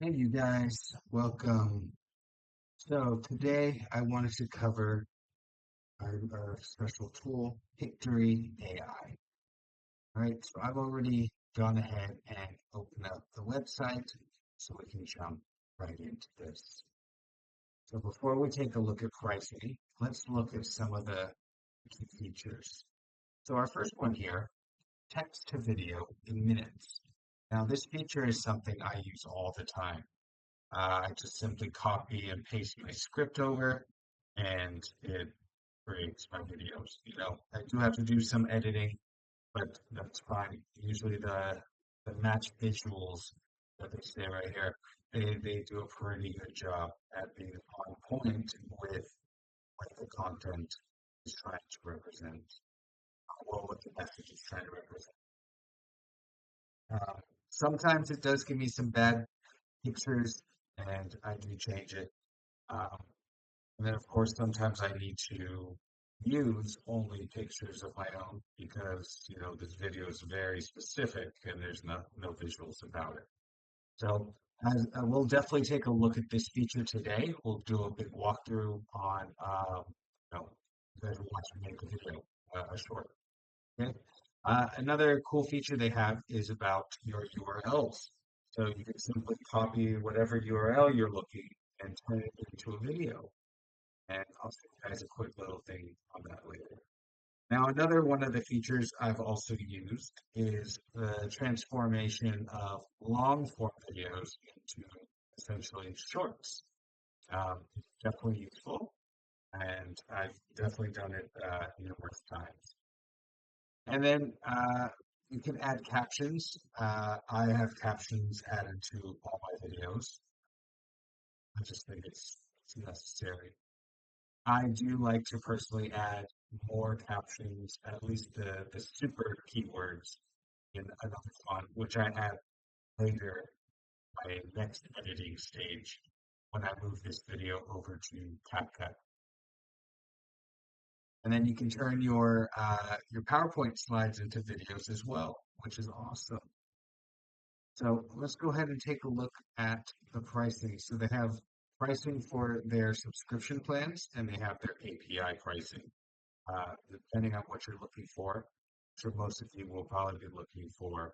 Hey, you guys, welcome. So today I wanted to cover our special tool, Pictory AI. All right, so I've already gone ahead and opened up the website so we can jump right into this. So before we take a look at pricing, let's look at some of the key features. So our first one here, text to video in minutes. Now this feature is something I use all the time. I just simply copy and paste my script over and it creates my videos. I do have to do some editing, but that's fine. Usually the match visuals that they say right here, they do a pretty good job at being on point with what the content is trying to represent, or what the message is trying to represent. Sometimes it does give me some bad pictures, and I do change it. Um, And then, of course, sometimes I need to use only pictures of my own because, this video is very specific and there's no visuals about it. So we'll definitely take a look at this feature today. We'll do a big walkthrough on, you guys are watching me make a video, a short. Okay. Another cool feature they have is about your URLs. So you can simply copy whatever URL you're looking and turn it into a video. And I'll show you guys a quick little thing on that later. Now, another one of the features I've also used is the transformation of long form videos into essentially shorts. It's definitely useful, and I've definitely done it numerous times. And then you can add captions. I have captions added to all my videos. I just think it's necessary. I do like to personally add more captions, at least the super keywords in another font, which I add later my next editing stage when I move this video over to CapCut. And then you can turn your PowerPoint slides into videos as well, which is awesome. So let's go ahead and take a look at the pricing. So they have pricing for their subscription plans and they have their API pricing. Depending on what you're looking for. I'm sure most of you will probably be looking uh,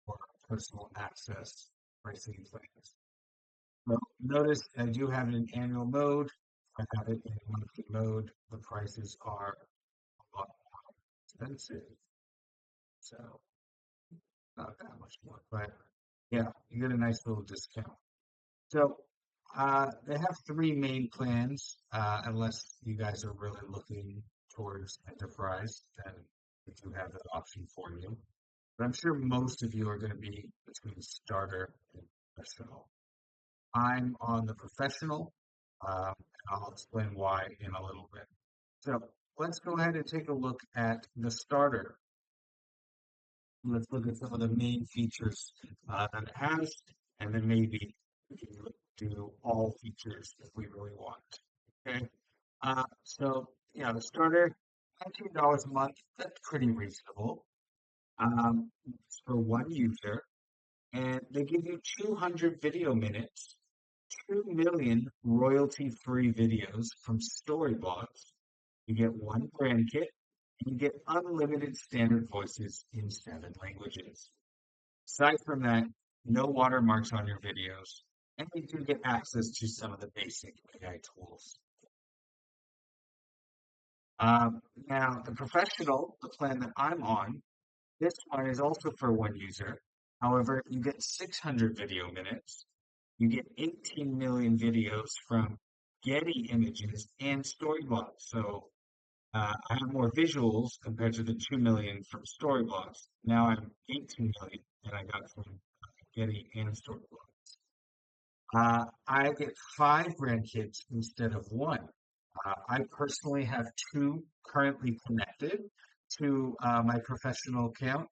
for personal access pricing plans. Well, notice I do have it in annual mode. I have it in monthly mode. The prices are a lot more expensive, so not that much more. But yeah, you get a nice little discount. So they have three main plans, unless you guys are really looking towards enterprise, then we do have that option for you. But I'm sure most of you are going to be between starter and professional. I'm on the professional, and I'll explain why in a little bit. So let's go ahead and take a look at the starter. Let's look at some of the main features that it has, and then maybe we can do all features if we really want. Okay. So yeah, the starter, $19 a month, that's pretty reasonable. It's for one user, and they give you 200 video minutes, 2 million royalty-free videos from Storybots. You get one brand kit, and you get unlimited standard voices in 7 languages. Aside from that, no watermarks on your videos, and you do get access to some of the basic AI tools. Now, the professional, the plan that I'm on, this one is also for one user. However, you get 600 video minutes. You get 18 million videos from Getty Images and Storybots. So I have more visuals compared to the 2 million from Storybots. Now I'm 18 million that I got from Getty and Storybots. I get 5 grandkids instead of one. I personally have two currently connected to my professional account.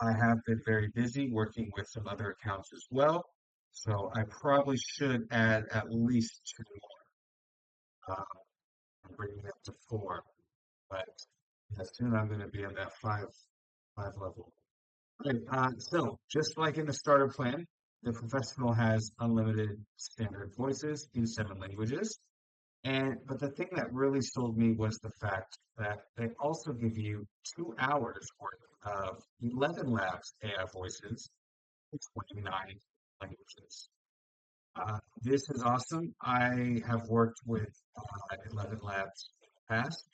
I have been very busy working with some other accounts as well, so I probably should add at least two more, and bring it up to four. But soon I'm going to be at that five level. Okay, so just like in the starter plan, The professional has unlimited standard voices in 7 languages. And but the thing that really sold me was the fact that they also give you 2 hours worth of 11 Labs AI voices in 29 languages. This is awesome. I have worked with 11 Labs in the past,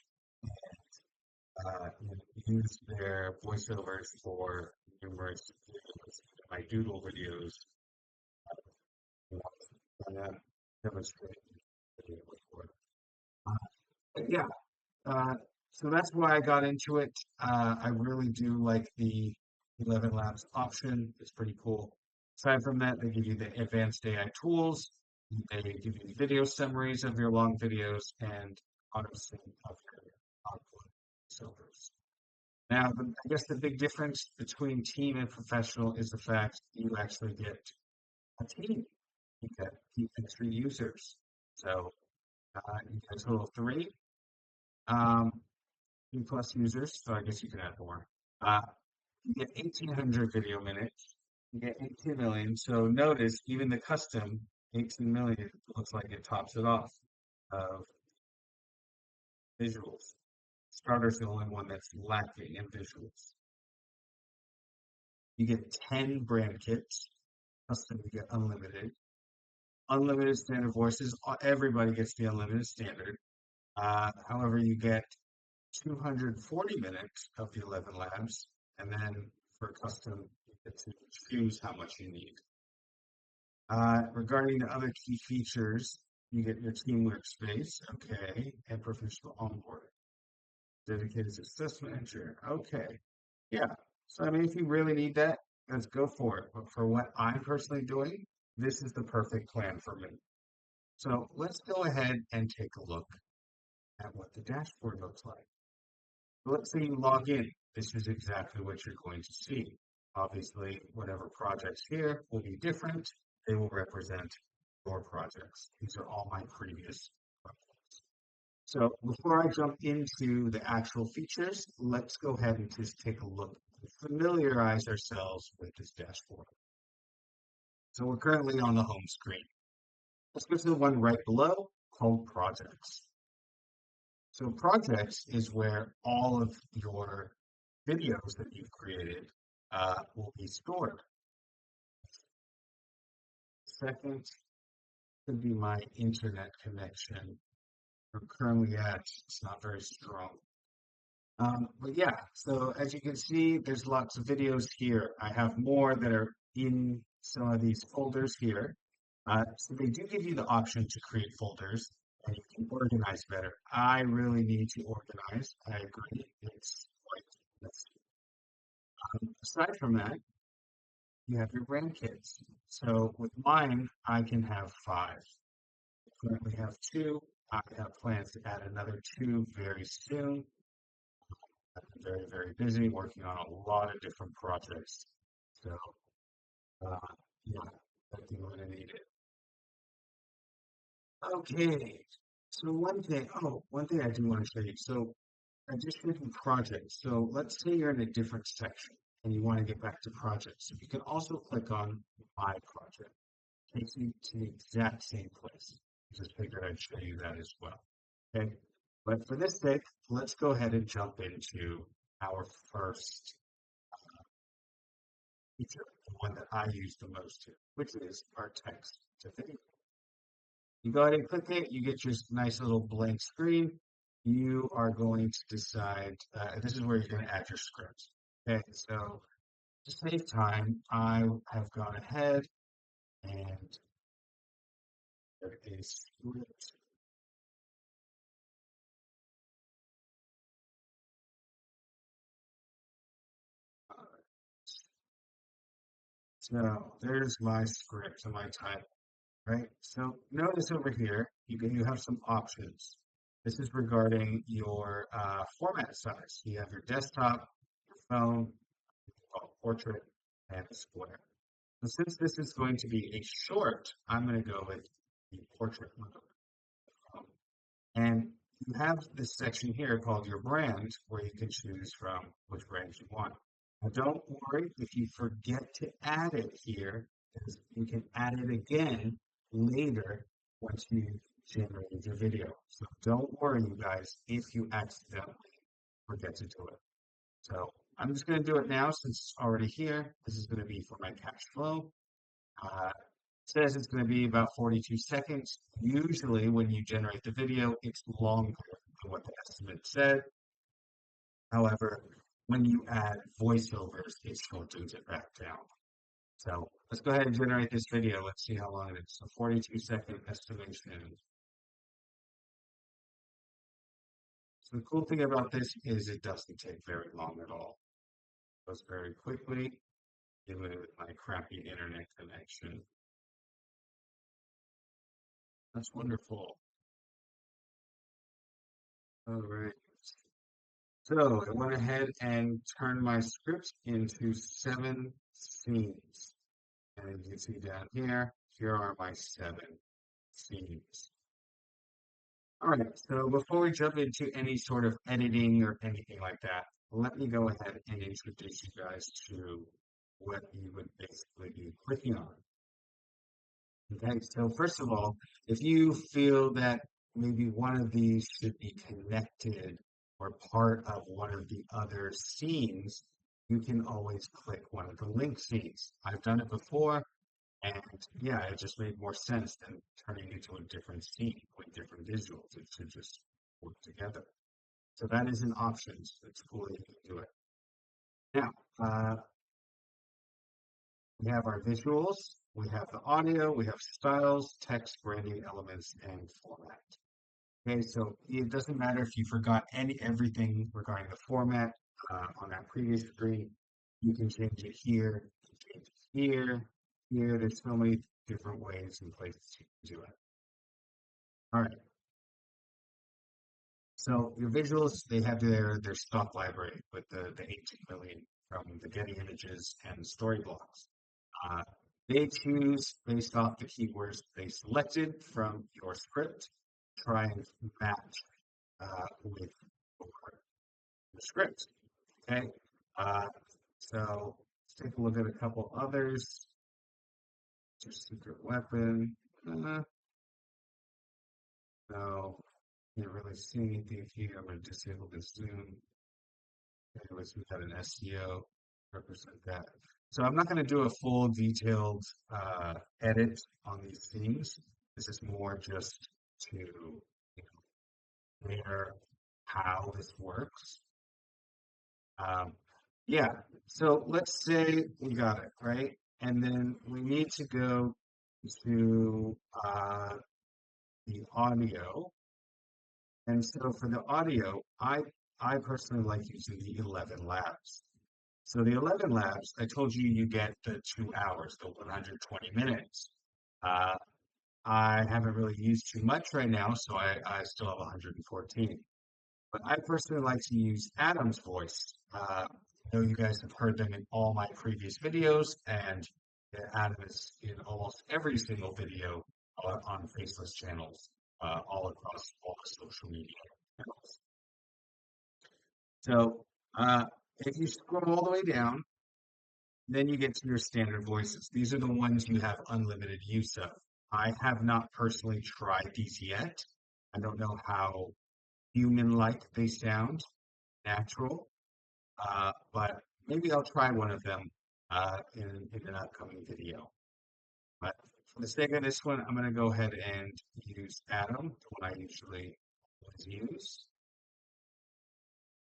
used their voiceovers for numerous videos, my doodle videos, and demonstrate video before. Uh, but yeah, Uh, so that's why I got into it. I really do like the 11 Labs option. It's pretty cool. Aside from that, they give you the advanced AI tools. They give you video summaries of your long videos and auto sync of your output servers. Now, I guess the big difference between team and professional is the fact you actually get a team. You get even 3 users. So you get a total of three. Um, 3 plus users, so I guess you can add more. Uh, you get 1,800 video minutes. You get 18 million. So notice even the custom 18 million looks like it tops it off of visuals. Starter's the only one that's lacking in visuals. You get 10 brand kits. Custom, you get unlimited. Unlimited standard voices. Everybody gets the unlimited standard. However, you get 240 minutes of the 11 labs, and then for custom, you get to choose how much you need. Regarding the other key features, you get your team workspace, okay, and professional onboarding. Dedicated success manager, okay. Yeah, so I mean, if you really need that, let's go for it. But for what I'm personally doing, this is the perfect plan for me. So let's go ahead and take a look at what the dashboard looks like. So let's say you log in. This is exactly what you're going to see. Obviously, whatever projects here will be different. They will represent your projects. These are all my previous projects. So before I jump into the actual features, let's go ahead and just take a look and familiarize ourselves with this dashboard. So we're currently on the home screen. Let's go to the one right below called Projects. So projects is where all of your videos that you've created will be stored. Second could be my internet connection. We're currently at, it's not very strong. But yeah, so as you can see, there's lots of videos here. I have more that are in some of these folders here. So they do give you the option to create folders and you can organize better. I really need to organize. I agree. It's quite messy. Aside from that, you have your brand kits. So with mine, I can have five. I currently have two. I have plans to add another two very soon. I'm very, very busy working on a lot of different projects. So, uh, yeah, I think I'm gonna need it. Okay. So one thing I do want to show you. So I just written projects. So let's say you're in a different section and you want to get back to projects. So you can also click on My Project. Takes you to the exact same place. Just figured I'd show you that as well. Okay. But for this sake, let's go ahead and jump into our first feature, the one that I use the most here, which is our text to video. You go ahead and click it, you get your nice little blank screen. You are going to decide, this is where you're going to add your script. Okay, so to save time, I have gone ahead and there is script. So there's my script and my title, right? So notice over here, you have some options. This is regarding your format size. You have your desktop, your phone, portrait, and a square. And since this is going to be a short, I'm going to go with the portrait mode. And you have this section here called your brand where you can choose from which brand you want. Now don't worry if you forget to add it here, is you can add it again later once you've generated your video. So don't worry, you guys, if you accidentally forget to do it. So I'm just going to do it now since it's already here. This is going to be for my cash flow. Uh, says it's going to be about 42 seconds. Usually, when you generate the video, it's longer than what the estimate said. However, when you add voiceovers, it shortens it back down. So let's go ahead and generate this video. Let's see how long it is. So 42-second estimation. So the cool thing about this is it doesn't take very long at all. It goes very quickly, even with my crappy internet connection. That's wonderful. All right. So I went ahead and turned my script into 7 scenes. And as you can see down here, here are my 7 scenes. All right, so before we jump into any sort of editing or anything like that, let me go ahead and introduce you guys to what you would basically be clicking on. Okay, so first of all, if you feel that maybe one of these should be connected or part of one of the other scenes, you can always click one of the link scenes. I've done it before, and yeah, it just made more sense than turning into a different scene with different visuals. It should just work together. So that is an option. So it's cool that you can do it. Now, we have our visuals, we have the audio, we have styles, text, branding elements, and format. Okay, so it doesn't matter if you forgot everything regarding the format on that previous screen. You can change it here, you can change it here, here. There's so many different ways and places you can do it. All right. So your visuals, they have their stock library with the 18 million from the Getty images and story blocks. Uh, they choose based off the keywords they selected from your script, try and match with the script. Okay, uh, so let's take a look at a couple others. Just secret weapon. No, can't really see anything here. I'm going to disable the zoom. Anyways, we got an SEO represent that. So I'm not going to do a full detailed edit on these themes. This is more just to clear how this works. Yeah, so let's say we got it, right? And then we need to go to the audio. And so for the audio, I personally like using the 11 labs. So the 11 labs, I told you you get the 2 hours, the 120 minutes. Uh, I haven't really used too much right now, so I still have 114. But I personally like to use Adam's voice. I know you guys have heard them in all my previous videos, and Adam is in almost every single video on Faceless channels, all across all the social media channels. So if you scroll all the way down, then you get to your standard voices. These are the ones you have unlimited use of. I have not personally tried these yet. I don't know how human-like they sound, natural, but maybe I'll try one of them in an upcoming video. But for the sake of this one, I'm going to go ahead and use Atom, the one I usually always use.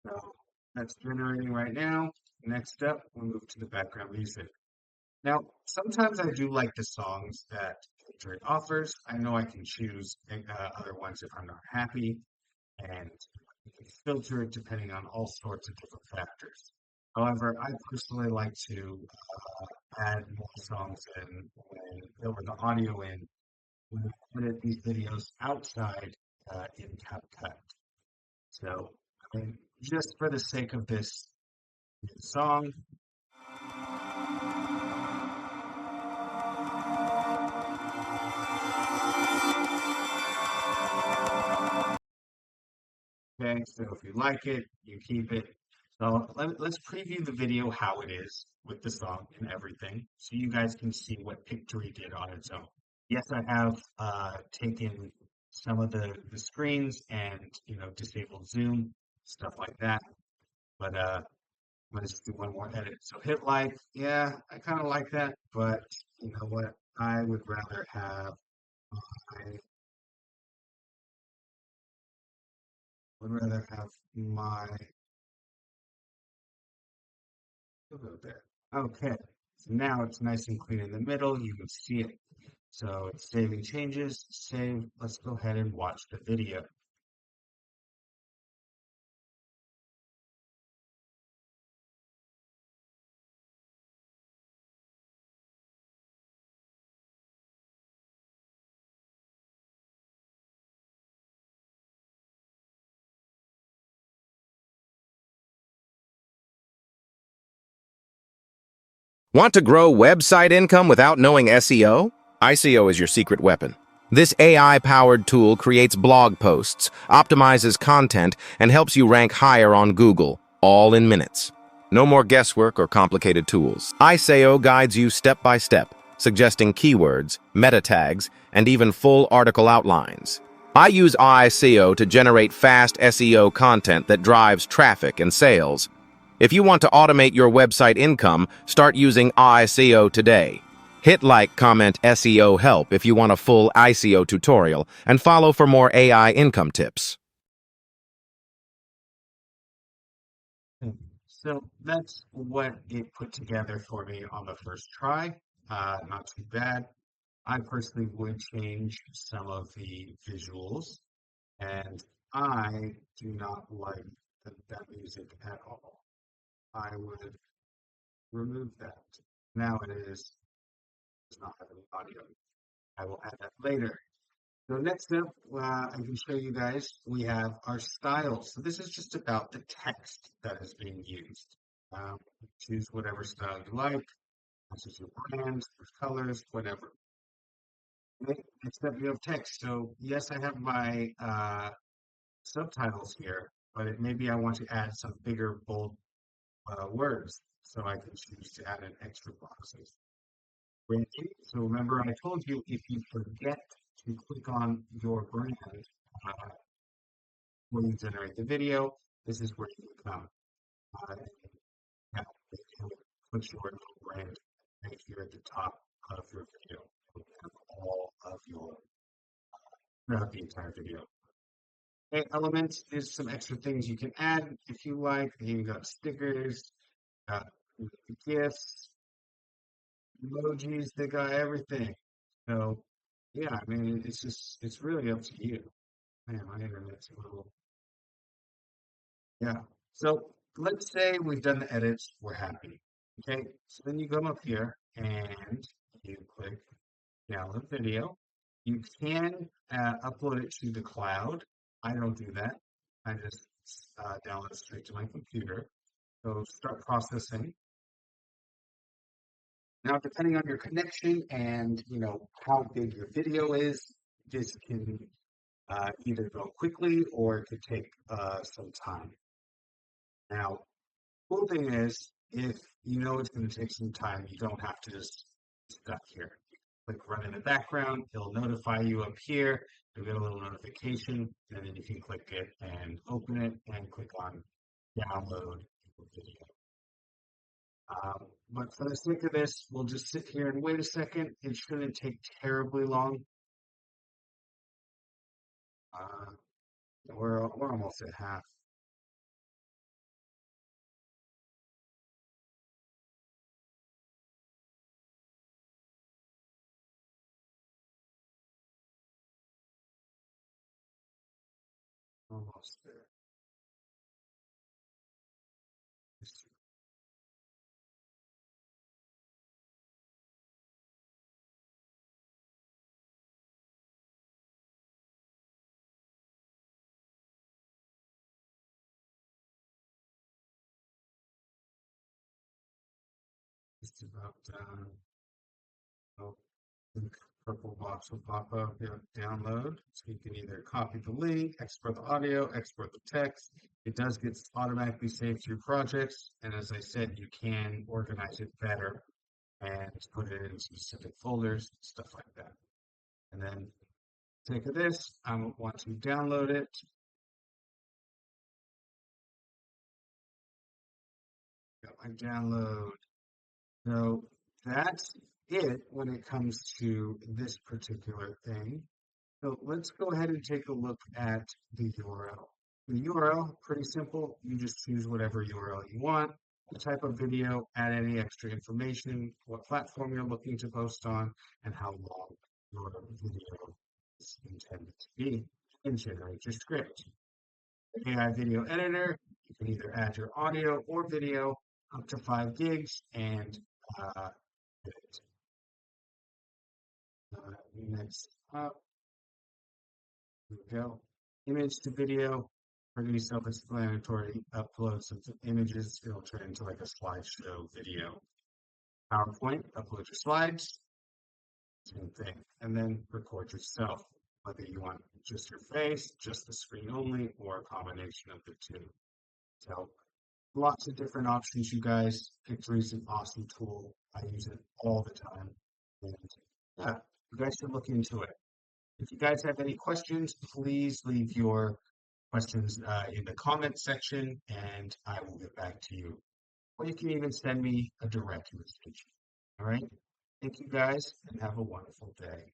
So that's generating right now. Next up, we'll move to the background music. Now, sometimes I do like the songs that Pictory offers. I know I can choose other ones if I'm not happy, and you can filter it depending on all sorts of different factors. However, I personally like to add more songs in or the audio in when I edit these videos outside in CapCut. So, just for the sake of this song, okay, so if you like it, you keep it. So let's preview the video how it is with the song and everything, so you guys can see what Pictory did on its own. Yes, I have taken some of the screens and disabled zoom, stuff like that. But let's just do one more edit. So hit like, yeah, I kind of like that, but you know what? I I would rather have my logo there. Okay, so now it's nice and clean in the middle. You can see it. So it's saving changes. Save. Let's go ahead and watch the video. Want to grow website income without knowing SEO? ICO is your secret weapon. This AI-powered tool creates blog posts, optimizes content, and helps you rank higher on Google, all in minutes. No more guesswork or complicated tools. ICO guides you step by step, suggesting keywords, meta tags, and even full article outlines. I use ICO to generate fast SEO content that drives traffic and sales. If you want to automate your website income, start using ICO today. Hit like, comment SEO help if you want a full ICO tutorial, and follow for more AI income tips. So that's what it put together for me on the first try. Not too bad. I personally would change some of the visuals, and I do not like that music at all. I would remove that. Now does not have any audio. I will add that later. So next up, I can show you guys, we have our styles. So this is just about the text that is being used. Choose whatever style you like. This is your brand, your colors, whatever. Okay, next up, you have text. So yes, I have my subtitles here, but maybe I want to add some bigger, bold words. So I can choose to add an extra boxes. Branding. So remember, I told you if you forget to click on your brand when you generate the video, this is where you come. Uh, now, if you put your little brand right here at the top of your video, you have all of your throughout the entire video. Okay, elements is some extra things you can add if you like. You got stickers, got gifs, emojis, they got everything. So yeah, I mean it's really up to you. Man, my internet's a little yeah. So let's say we've done the edits, we're happy. Okay, so then you come up here and you click download video. You can upload it to the cloud. I don't do that. I just download it straight to my computer. So start processing. Now, depending on your connection and how big your video is, this can either go quickly or it could take some time. Now, cool thing is, if you know it's going to take some time, you don't have to just stuck here. Click run in the background, it'll notify you up here. You'll get a little notification, and then you can click it and open it and click on download video. But for the sake of this, we'll just sit here and wait a second. It shouldn't take terribly long. Uh, we're almost at half. Almost there. Just about done. Oh, purple box will pop up, download. So you can either copy the link, export the audio, export the text. It does get automatically saved to your projects. And as I said, you can organize it better and put it in specific folders, stuff like that. And then take this, I want to download it. Got my download. So that's it when it comes to this particular thing. So let's go ahead and take a look at the URL. The URL, pretty simple. You just choose whatever URL you want, the type of video, add any extra information, what platform you're looking to post on, and how long your video is intended to be, and generate your script. The AI video editor, you can either add your audio or video up to 5 gigs and edit. Next up, here we go. Image to video, pretty self-explanatory. Upload some images, it'll turn into like a slideshow video. PowerPoint, upload your slides, same thing. And then record yourself, whether you want just your face, just the screen only, or a combination of the two. So lots of different options, you guys. Pictory is an awesome tool. I use it all the time. And yeah, you guys should look into it. If you guys have any questions, please leave your questions in the comment section and I will get back to you. Or you can even send me a direct message. All right. Thank you guys and have a wonderful day.